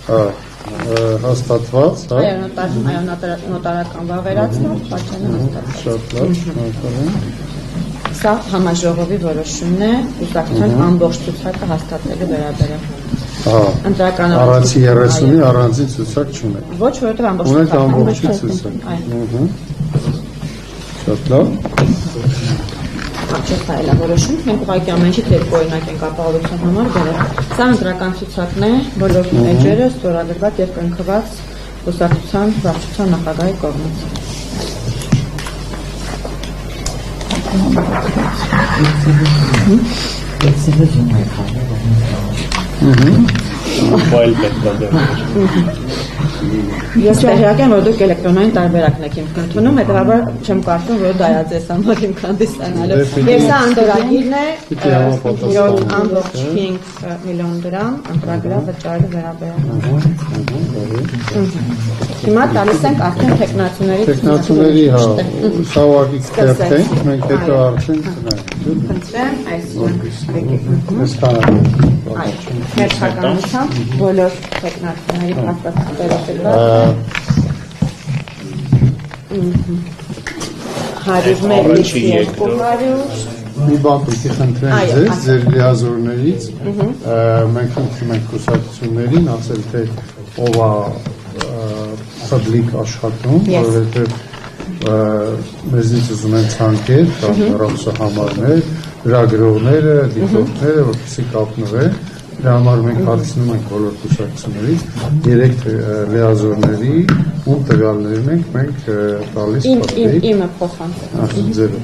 հաստատված, այո, նոտարական վավերացված, պատճենը հաստատված։ Շատ լավ, շնորհակալ եմ։ Սա համաժողովի որոշումն է կուսակցության ամբողջ ցուցակը հաստատելու վերաբերյալ։ Առանցի 30-ի առանձին ցուցակ չունեք։ Ոչ, որովհետև ամբողջ Ունեք ամբողջ ցուցակ։ Շատ լավ։ Չէ, սա էլ է որոշում, մենք ուղղակի ամեն ինչից երկու օրինակ ենք ապահովության համար բերել։ Սա ընտրական ցուցակն է, բոլոր էջերը ստորագրված եւ կնքված կուսակցության վարչության նախագահի կողմից։ Ես տեղյակ եմ, որ դուք էլեկտրոնային տարբերակն եք իմ ընդունում, հետևաբար չեմ կարծում, որ դա է ձեզ համար իմ քանդիստանալը։ Եվ սա անդորագիրն է, ամբողջ 5 միլիոն դրամ, ընտրագրավ վճարելու վերաբերյալ։ Հիմա տալիս ենք արդեն թեկնածուների, սա ուղղակի կերտենք, մենք հետո արդեն խնդրեմ, մեր թականությամբ բոլոր թեկնածուների փաստաթղթերը 101-200 մի բան պետք է խնդրեմ ձեզ, ձեր լիազորներից, մենք խնդրում ենք կուսակցություններին, ասել թե ով է սադլիկ աշխատում, որովհետև մեզնից ուզում են ցանկեր, ռոքսահամարներ, լրագրողները, դիտորդները, որպեսզի կապնվեն, դրա համար մենք հարցնում ենք բոլոր կուսակցություններից, 3 լիազորների ում տվյալներն ենք մենք տալիս պատվի։ Իմը փոխանցել։ Ձերը։